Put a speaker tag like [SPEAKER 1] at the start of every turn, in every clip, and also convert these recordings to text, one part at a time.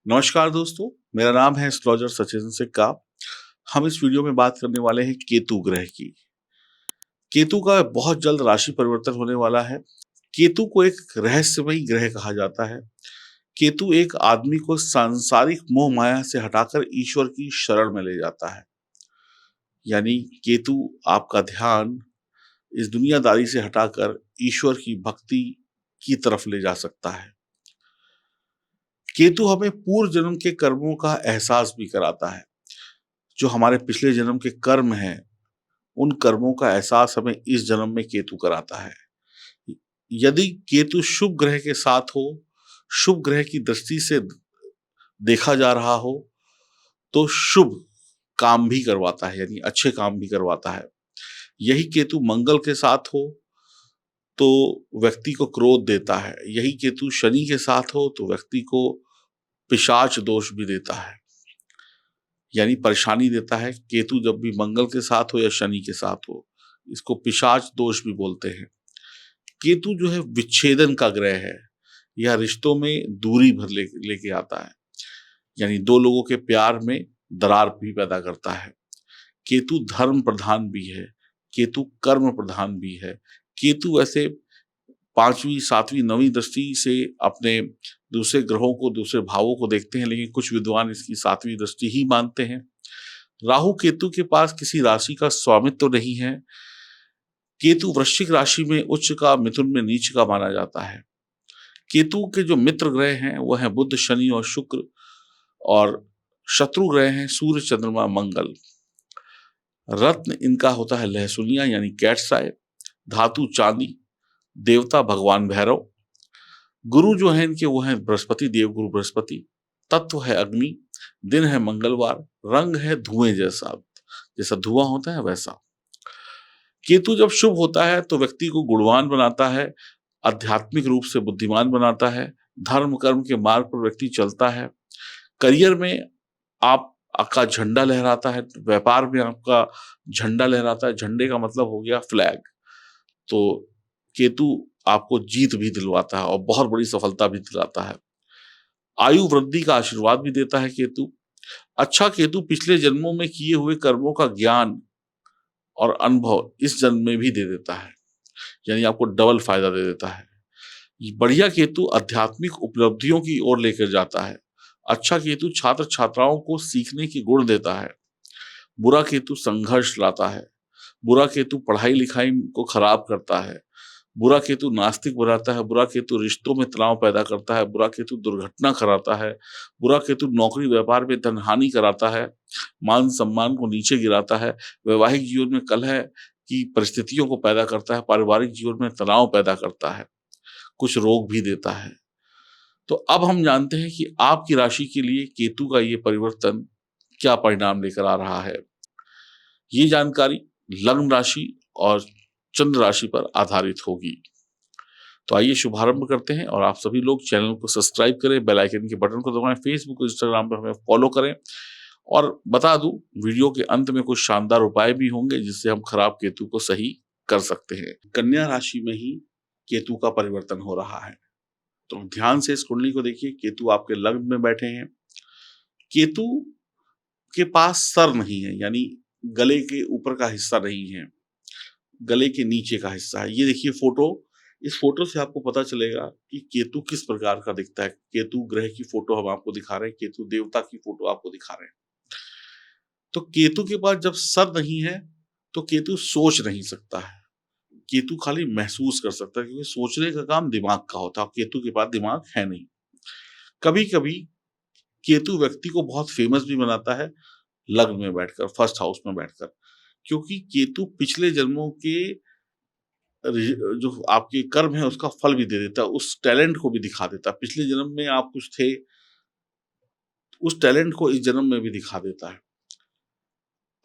[SPEAKER 1] नमस्कार दोस्तों, मेरा नाम है एस्ट्रोलॉजर सचिन सिक्का। हम इस वीडियो में बात करने वाले हैं केतु ग्रह की। केतु का बहुत जल्द राशि परिवर्तन होने वाला है। केतु को एक रहस्यमयी ग्रह कहा जाता है। केतु एक आदमी को सांसारिक मोह माया से हटाकर ईश्वर की शरण में ले जाता है। यानी केतु आपका ध्यान इस दुनियादारी से हटाकर ईश्वर की भक्ति की तरफ ले जा सकता है। केतु हमें पूर्व जन्म के कर्मों का एहसास भी कराता है। जो हमारे पिछले जन्म के कर्म हैं, उन कर्मों का एहसास हमें इस जन्म में केतु कराता है। यदि केतु शुभ ग्रह के साथ हो, शुभ ग्रह की दृष्टि से देखा जा रहा हो, तो शुभ काम भी करवाता है, यानी अच्छे काम भी करवाता है। यही केतु मंगल के साथ हो तो व्यक्ति को क्रोध देता है। यही केतु शनि के साथ हो तो व्यक्ति को पिशाच दोष भी देता है, यानी परेशानी देता है। केतु जब भी मंगल के साथ हो या शनि के साथ हो, इसको पिशाच दोष भी बोलते हैं। केतु जो है विच्छेदन का ग्रह है, यह रिश्तों में दूरी भर लेके आता है, यानी दो लोगों के प्यार में दरार भी पैदा करता है। केतु धर्म प्रधान भी है, केतु कर्म प्रधान भी है। केतु वैसे 5वीं 7वीं 9वीं दृष्टि से अपने दूसरे ग्रहों को, दूसरे भावों को देखते हैं, लेकिन कुछ विद्वान इसकी 7वीं दृष्टि ही मानते हैं। राहु केतु के पास किसी राशि का स्वामित्व तो नहीं है। केतु वृश्चिक राशि में उच्च का, मिथुन में नीच का माना जाता है। केतु के जो मित्र ग्रह हैं वो हैं बुध, शनि और शुक्र, और शत्रु ग्रह हैं सूर्य, चंद्रमा, मंगल। रत्न इनका होता है लहसुनिया यानी कैट्स आय, धातु चांदी, देवता भगवान भैरव। गुरु जो है इनके वो हैं बृहस्पति, देवगुरु बृहस्पति। तत्व है अग्नि, दिन है मंगलवार, रंग है धुएं जैसा, जैसा धुआं होता है वैसा। केतु जब शुभ होता है तो व्यक्ति को गुणवान बनाता है, आध्यात्मिक रूप से बुद्धिमान बनाता है, धर्म कर्म के मार्ग पर व्यक्ति चलता है, करियर में आपका झंडा लहराता है, व्यापार में आपका झंडा लहराता है। झंडे का मतलब हो गया फ्लैग। तो केतु आपको जीत भी दिलवाता है और बहुत बड़ी सफलता भी दिलाता है। आयु वृद्धि का आशीर्वाद भी देता है केतु। अच्छा केतु पिछले जन्मों में किए हुए कर्मों का ज्ञान और अनुभव इस जन्म में भी दे देता है, यानी आपको डबल फायदा दे देता है। बढ़िया केतु आध्यात्मिक उपलब्धियों की ओर लेकर जाता है। अच्छा केतु छात्र छात्राओं को सीखने की गुण देता है। बुरा केतु संघर्ष लाता है। बुरा केतु पढ़ाई लिखाई को खराब करता है। बुरा केतु नास्तिक बनाता है। बुरा केतु रिश्तों में तनाव पैदा करता है। बुरा केतु दुर्घटना कराता है। बुरा केतु नौकरी व्यापार में धन हानि कराता है, मान सम्मान को नीचे गिराता है, वैवाहिक जीवन में कलह की परिस्थितियों को पैदा करता है, पारिवारिक जीवन में तनाव पैदा करता है, कुछ रोग भी देता है। तो अब हम जानते हैं कि आपकी राशि के लिए केतु का ये परिवर्तन क्या परिणाम लेकर आ रहा है। ये जानकारी लग्न राशि और चंद्र राशि पर आधारित होगी। तो आइए शुभारंभ करते हैं, और आप सभी लोग चैनल को सब्सक्राइब करें, बेल आइकन के बटन को दबाएं, फेसबुक इंस्टाग्राम पर हमें फॉलो करें। और बता दूं, वीडियो के अंत में कुछ शानदार उपाय भी होंगे जिससे हम खराब केतु को सही कर सकते हैं। कन्या राशि में ही केतु का परिवर्तन हो रहा है, तो ध्यान से इस कुंडली को देखिए। केतु आपके लग्न में बैठे हैं। केतु के पास सर नहीं है, यानी गले के ऊपर का हिस्सा नहीं है, गले के नीचे का हिस्सा है। ये देखिए फोटो, इस फोटो से आपको पता चलेगा कि केतु किस प्रकार का दिखता है। केतु ग्रह की फोटो हम आपको दिखा रहे हैं, केतु देवता की फोटो आपको दिखा रहे हैं। तो केतु के पास जब सर नहीं है तो केतु सोच नहीं सकता है, केतु खाली महसूस कर सकता है, क्योंकि सोचने का काम दिमाग का होता है, केतु के पास दिमाग है नहीं। कभी कभी केतु व्यक्ति को बहुत फेमस भी बनाता है लग्न में बैठकर, फर्स्ट हाउस में बैठकर, क्योंकि केतु पिछले जन्मों के जो आपके कर्म है उसका फल भी दे देता है, उस टैलेंट को भी दिखा देता है। पिछले जन्म में आप कुछ थे, उस टैलेंट को इस जन्म में भी दिखा देता है।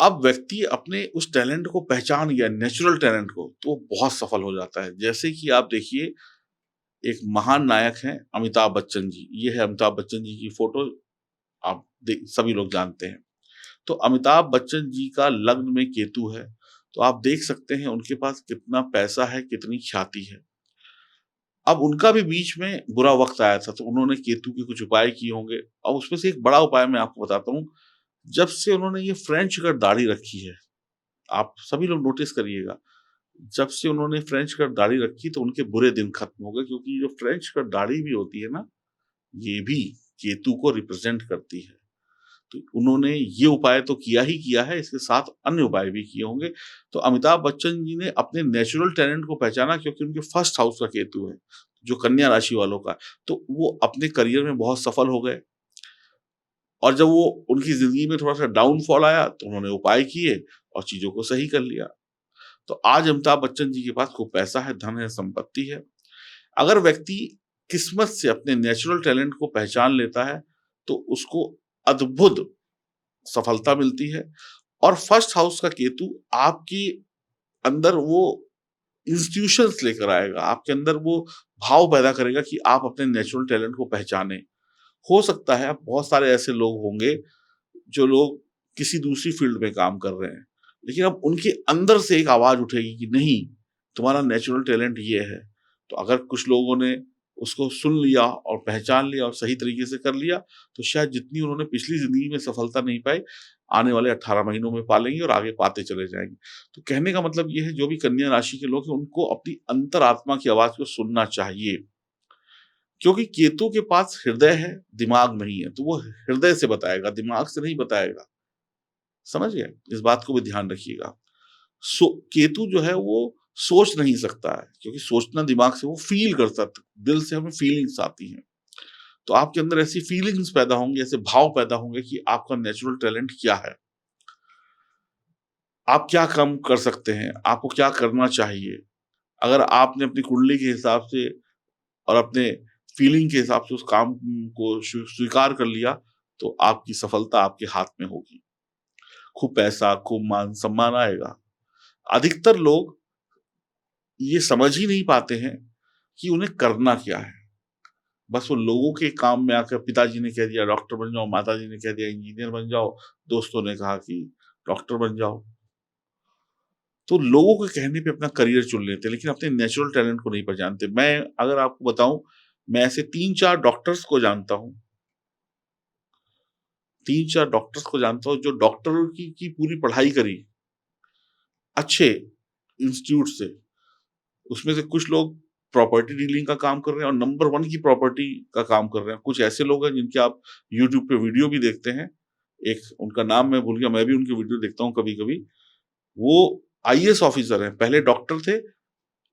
[SPEAKER 1] अब व्यक्ति अपने उस टैलेंट को पहचान गया, नेचुरल टैलेंट को, तो बहुत सफल हो जाता है। जैसे कि आप देखिए, एक महान नायक हैं अमिताभ बच्चन जी। ये है अमिताभ बच्चन जी की फोटो, आप सभी लोग जानते हैं। तो अमिताभ बच्चन जी का लग्न में केतु है, तो आप देख सकते हैं उनके पास कितना पैसा है, कितनी ख्याति है। अब उनका भी बीच में बुरा वक़्त आया था, तो उन्होंने केतु के कुछ उपाय किए होंगे। अब उसमें से एक बड़ा उपाय मैं आपको बताता हूँ, जब से उन्होंने ये फ्रेंच कट दाढ़ी रखी है, आप सभी लोग नोटिस करिएगा, जब से उन्होंने फ्रेंच कट दाढ़ी रखी तो उनके बुरे दिन खत्म हो गए, क्योंकि जो फ्रेंच कट दाढ़ी भी होती है ना, ये भी केतु को रिप्रेज़ेंट करती है। तो उन्होंने ये उपाय तो किया ही किया है, इसके साथ अन्य उपाय भी किए होंगे। तो अमिताभ बच्चन जी ने अपने नेचुरल टैलेंट को पहचाना, क्योंकि उनके फर्स्ट हाउस का केतु है, जो कन्या राशि वालों का। तो वो अपने करियर में बहुत सफल हो गए, और जब वो उनकी ज़िंदगी में थोड़ा-सा डाउनफॉल आया, तो उन्होंने उपाय किए और चीज़ों को सही कर लिया। तो आज अमिताभ बच्चन जी के पास खूब पैसा है, धन है, संपत्ति है। अगर व्यक्ति किस्मत से अपने नेचुरल टैलेंट को पहचान लेता है, तो उसको अद्भुत सफलता मिलती है। और फर्स्ट हाउस का केतु आपके अंदर वो इंस्टीट्यूशंस लेकर आएगा, आपके अंदर वो भाव पैदा करेगा कि आप अपने नेचुरल टैलेंट को पहचानें। हो सकता है अब बहुत सारे ऐसे लोग होंगे, जो लोग किसी दूसरी फील्ड में काम कर रहे हैं, लेकिन अब उनके अंदर से एक आवाज़ उठेगी कि नहीं, तुम्हारा नेचुरल टैलेंट ये है। तो अगर कुछ लोगों ने उसको सुन लिया और पहचान लिया और सही तरीके से कर लिया, तो शायद जितनी उन्होंने पिछली ज़िंदगी में सफलता नहीं पाई, आने वाले 18 महीनों में पा लेंगे और आगे पाते चले जाएँगे। तो कहने का मतलब ये है, जो भी कन्या राशि के लोग हैं, उनको अपनी अंतरात्मा की आवाज़ को सुनना चाहिए। क्योंकि केतु के पास हृदय है, दिमाग नहीं है, तो वो हृदय से बताएगा, दिमाग से नहीं बताएगा। समझ गए? इस बात को भी ध्यान रखिएगा। केतु जो है वो सोच नहीं सकता है, क्योंकि सोचना दिमाग से, वो फ़ील कर सकता है, दिल से हमें फीलिंग्स आती हैं। तो आपके अंदर ऐसी फीलिंग्स पैदा होंगी, ऐसे भाव पैदा होंगे कि आपका नेचुरल टैलेंट क्या है? आप क्या काम कर सकते हैं? आपको क्या करना चाहिए? अगर आपने अपनी कुंडली के हिसाब से और अपने फीलिंग के हिसाब से उस काम को स्वीकार कर लिया, तो आपकी सफलता आपके हाथ में होगी। खूब पैसा, खूब मान-सम्मान आएगा। अधिकतर लोग ये समझ ही नहीं पाते हैं कि उन्हें करना क्या है। बस वो लोगों के काम में आकर, पिताजी ने कह दिया डॉक्टर बन जाओ, माताजी ने कह दिया इंजीनियर बन जाओ, दोस्तों ने कहा कि डॉक्टर बन जाओ। तो लोगों के कहने पे अपना करियर चुन लेते हैं, लेकिन अपने नेचुरल टैलेंट को नहीं पहचानते। मैं अगर आपको बताऊँ, मैं ऐसे 3-4 डॉक्टर्स को जानता हूँ, 3-4 डॉक्टर्स को जानता हूँ जो डॉक्टर की पूरी पढ़ाई करी, अच्छे इंस्टीट्यूट से। उसमें से कुछ लोग प्रॉपर्टी डीलिंग का काम कर रहे हैं और नंबर 1 की प्रॉपर्टी का काम कर रहे हैं। कुछ ऐसे लोग हैं जिनके आप यूट्यूब पे वीडियो भी देखते हैं। एक उनका नाम मैं भूल गया, मैं भी उनकी वीडियो देखता हूँ कभी-कभी। वो आईएएस ऑफिसर हैं, पहले डॉक्टर थे,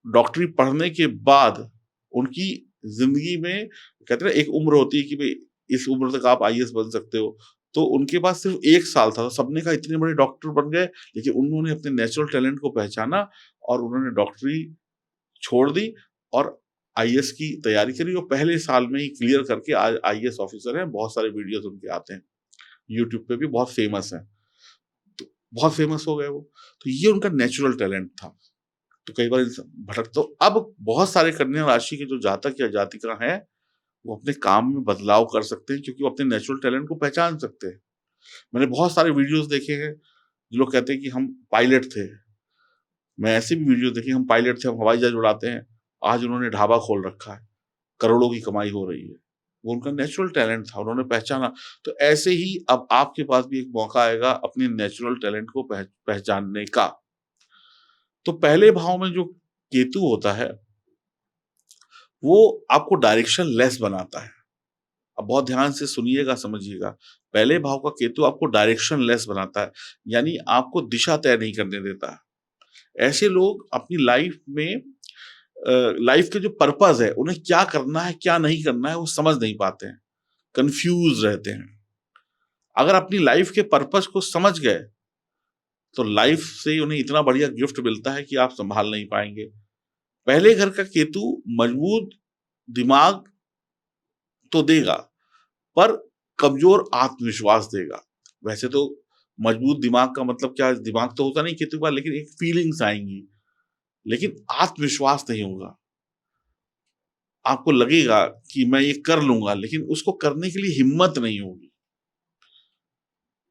[SPEAKER 1] डॉक्टरी पढ़ने के बाद उनकी ज़िंदगी में, कहते हैं ना, एक उम्र होती है कि भई इस उम्र तक आप आईएएस बन सकते हो। तो उनके पास सिर्फ़ 1 साल था, सबने कहा इतने बड़े डॉक्टर बन गए, लेकिन उन्होंने अपने नेचुरल टैलेंट को पहचाना और उन्होंने डॉक्टरी छोड़ दी और आईएएस की तैयारी करी और पहले साल में ही क्लियर करके आज आईएएस ऑफिसर हैं। बहुत सारे वीडियोज़ उनके आते हैं, यूट्यूब पे भी बहुत फ़ेमस हैं। तो बहुत फ़ेमस हो गए वो। तो ये उनका नेचुरल टैलेंट था। तो कई बार इंसान तो अब बहुत सारे कन्या राशि के जो जातक या जातिका हैं, वो अपने काम में बदलाव कर सकते हैं, क्योंकि वो अपने नेचुरल टैलेंट को पहचान सकते हैं। मैंने बहुत सारे वीडियोज़ देखे हैं, जो लोग कहते हैं कि हम पायलट थे। मैं ऐसे भी वीडियो देखे, हम पायलट थे, हम हवाई जहाज उड़ाते हैं, आज उन्होंने ढाबा खोल रखा है, करोड़ों की कमाई हो रही है। वो उनका नेचुरल टैलेंट था, उन्होंने पहचाना। तो ऐसे ही अब आपके पास भी एक मौका आएगा अपने नेचुरल टैलेंट को पहचानने का। तो पहले भाव में जो केतु होता है, वो आपको डायरेक्शन लेस बनाता है। अब बहुत ध्यान से सुनिएगा, समझिएगा। पहले भाव का केतु आपको डायरेक्शन लेस बनाता है, यानी आपको दिशा तय नहीं करने देता। ऐसे लोग अपनी लाइफ में लाइफ के जो पर्पस है, उन्हें क्या करना है, क्या नहीं करना है, वो समझ नहीं पाते हैं, कन्फ्यूज़ रहते हैं। अगर अपनी लाइफ के पर्पस को समझ गए, तो लाइफ से उन्हें इतना बढ़िया गिफ्ट मिलता है कि आप सँभाल नहीं पाएँगे। पहले घर का केतु मजबूत दिमाग तो देगा, पर कमज़ोर आत्मविश्वास देगा। वैसे तो मजबूत दिमाग का मतलब क्या है, दिमाग तो होता नहीं केतु के पास, लेकिन एक फीलिंग्स आएँगी, लेकिन आत्मविश्वास नहीं होगा। आपको लगेगा कि मैं ये कर लूँगा, लेकिन उसको करने के लिए हिम्मत नहीं होगी।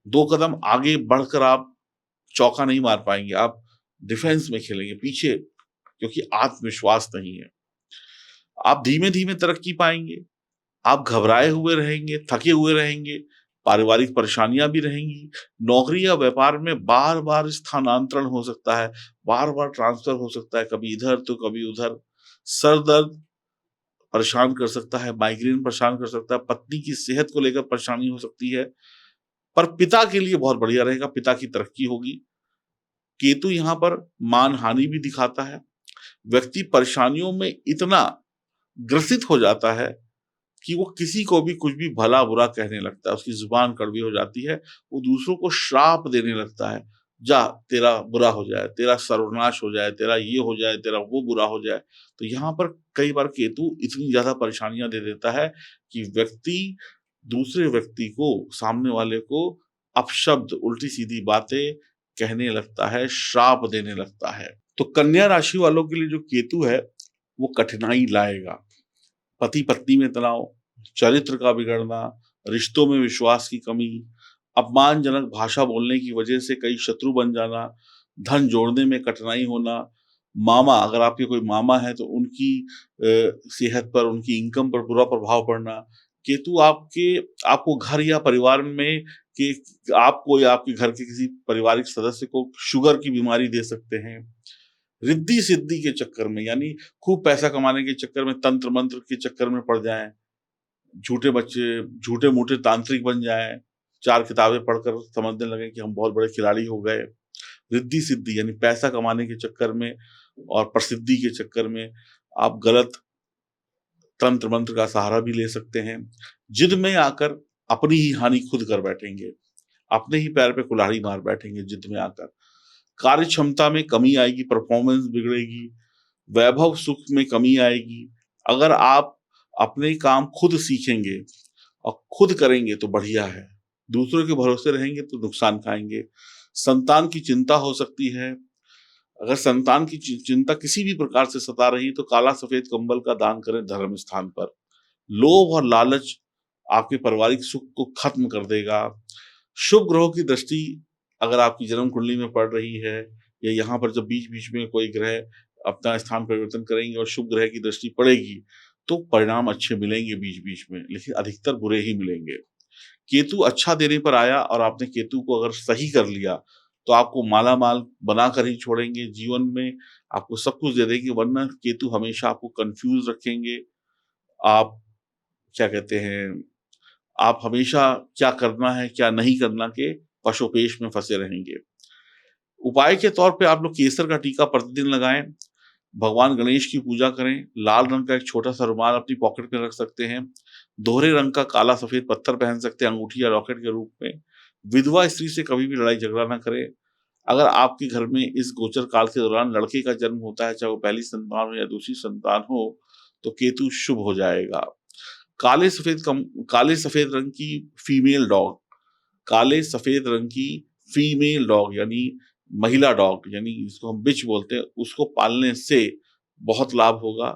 [SPEAKER 1] 2 कदम आगे बढ़कर आप चौका नहीं मार पाएँगे, आप डिफेंस में खेलेंगे पीछे, क्योंकि आत्मविश्वास नहीं है। आप धीमे-धीमे तरक्की पाएँगे, आप घबराए हुए रहेंगे, थके हुए रहेंगे, पारिवारिक परेशानियाँ भी रहेंगी, नौकरी या व्यापार में बार-बार स्थानांतरण हो सकता है, बार-बार ट्रांसफ़र हो सकता है, कभी इधर तो कभी उधर, सर दर्द परेशान कर सकता है, माइग्रेन परेशान कर सकता है, पत्नी की सेहत को लेकर परेशानी हो सकती है, पर पिता के लिए बहुत बढ़िया रहेगा, पिता की तरक्की होगी। केतु यहाँ पर मान-हानि भी दिखाता है, व्यक्ति परेशानियों में इतना ग्रसित हो जाता है कि वो किसी को भी कुछ भी भला-बुरा कहने लगता है, उसकी ज़ुबान कड़वी हो जाती है, वो दूसरों को श्राप देने लगता है, जा तेरा बुरा हो जाए, तेरा सर्वनाश हो जाए, तेरा ये हो जाए, तेरा वो बुरा हो जाए। तो यहाँ पर कई बार केतु इतनी ज़्यादा परेशानियाँ दे देता है कि व्यक्ति दूसरे व्यक्ति को, सामने वाले को अपशब्द, उल्टी-सीधी बातें कहने लगता है, श्राप देने लगता है। तो कन्या राशि वालों के लिए जो केतु है, वो कठिनाई लाएगा। पति-पत्नी में तनाव, चरित्र का बिगड़ना, रिश्तों में विश्वास की कमी, अपमानजनक भाषा बोलने की वजह से कई शत्रु बन जाना, धन जोड़ने में कठिनाई होना, मामा अगर आपके कोई मामा हैं तो उनकी सेहत पर, उनकी इनकम पर बुरा प्रभाव पड़ना, केतु आपको घर या परिवार में कि आपको या आपके घर के किसी पारिवारिक सदस्य को शुगर की बीमारी दे सकते हैं। रिद्धी-सिद्धि के चक्कर में यानी खूब पैसा कमाने के चक्कर में, तंत्र-मंत्र के चक्कर में पड़ जाएँ, झूठे बच्चे, झूठे-मूठे तांत्रिक बन जाएँ, 4 किताबें पढ़कर समझने लगें कि हम बहुत बड़े खिलाड़ी हो गए। रिद्धी-सिद्धि यानी पैसा कमाने के चक्कर में और प्रसिद्धि के चक्कर में आप गलत तंत्र-मंत्र का सहारा भी ले सकते हैं। जिद में आकर अपनी ही हानि खुद कर बैठेंगे, अपने ही पैर पे कुल्हाड़ी मार बैठेंगे जिद में आकर। कार्य क्षमता में कमी आएगी, परफ़ॉर्मेंस बिगड़ेगी, वैभव सुख में कमी आएगी। अगर आप अपने काम खुद सीखेंगे और खुद करेंगे तो बढ़िया है, दूसरों के भरोसे रहेंगे तो नुकसान खाएँगे। संतान की चिंता हो सकती है, अगर संतान की चिंता किसी भी प्रकार से सता रही तो काला-सफ़ेद कंबल का दान करें धर्म स्थान पर। लोभ और लालच आपके पारिवारिक सुख को खत्म कर देगा। शुभ ग्रहों की दृष्टि अगर आपकी जन्म कुंडली में पड़ रही है या यहाँ पर जब बीच-बीच में कोई ग्रह अपना स्थान परिवर्तन करेंगे और शुभ ग्रह की दृष्टि पड़ेगी, तो परिणाम अच्छे मिलेंगे बीच-बीच में, लेकिन अधिकतर बुरे ही मिलेंगे। केतु अच्छा देने पर आया और आपने केतु को अगर सही कर लिया, तो आपको माला-माल बनाकर ही छोड़ेंगे, जीवन में आपको सब कुछ दे देंगे, वरना केतु हमेशा आपको कन्फ्यूज़ रखेंगे। आप क्या कहते हैं, आप हमेशा क्या करना है, क्या नहीं करना के पशोपेश में फँसे रहेंगे। उपाय के तौर पे आप लोग केसर का टीका प्रतिदिन लगाएँ, भगवान गणेश की पूजा करें, लाल रंग का एक छोटा-सा रुमाल अपनी पॉकेट में रख सकते हैं, दोहरे रंग का काला-सफ़ेद पत्थर पहन सकते हैं अंगूठी या लॉकेट के रूप में। विधवा स्त्री से कभी भी लड़ाई-झगड़ा ना करें। अगर आपके घर में इस गोचर काल के दौरान लड़के का जन्म होता है, चाहे वो पहली संतान हो या दूसरी संतान हो, तो केतु शुभ हो जाएगा। काले सफ़ेद रंग की फीमेल डॉग काले सफ़ेद रंग की फीमेल डॉग यानी महिला डॉग यानी जिसको हम बिच बोलते हैं, उसको पालने से बहुत लाभ होगा।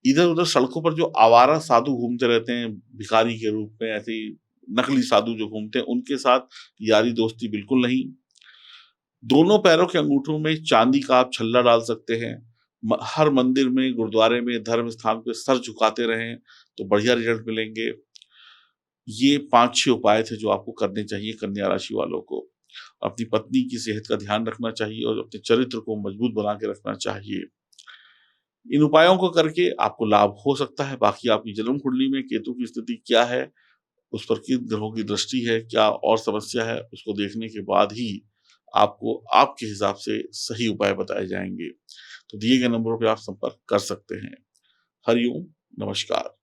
[SPEAKER 1] इधर-उधर सड़कों पर जो आवारा साधु घूमते रहते हैं, भिखारी के रूप में ऐसे ही नकली साधु जो घूमते हैं, उनके साथ यारी-दोस्ती बिल्कुल नहीं। दोनों पैरों के अंगूठों में चांदी का आप छल्ला डाल सकते हैं। हर मंदिर में, गुरुद्वारे में, धर्म स्थान पे सर झुकाते रहें, तो बढ़िया रिजल्ट मिलेंगे। ये 5-6 उपाय थे जो आपको करने चाहिए कन्या राशि वालों को। अपनी पत्नी की सेहत का ध्यान रखना चाहिए और अपने चरित्र को मजबूत बना के रखना चाहिए। इन उपायों को करके आपको लाभ हो सकता है, बाकी आपकी जन्म कुंडली में केतु की स्थिति क्या है, उस पर किन ग्रहों की दृष्टि है, क्या और समस्या है, उसको देखने के बाद ही आपको आपके हिसाब से सही उपाय बताए जाएँगे। तो दिए गए नंबरों पे आप संपर्क कर सकते हैं। हरि ओम, नमस्कार।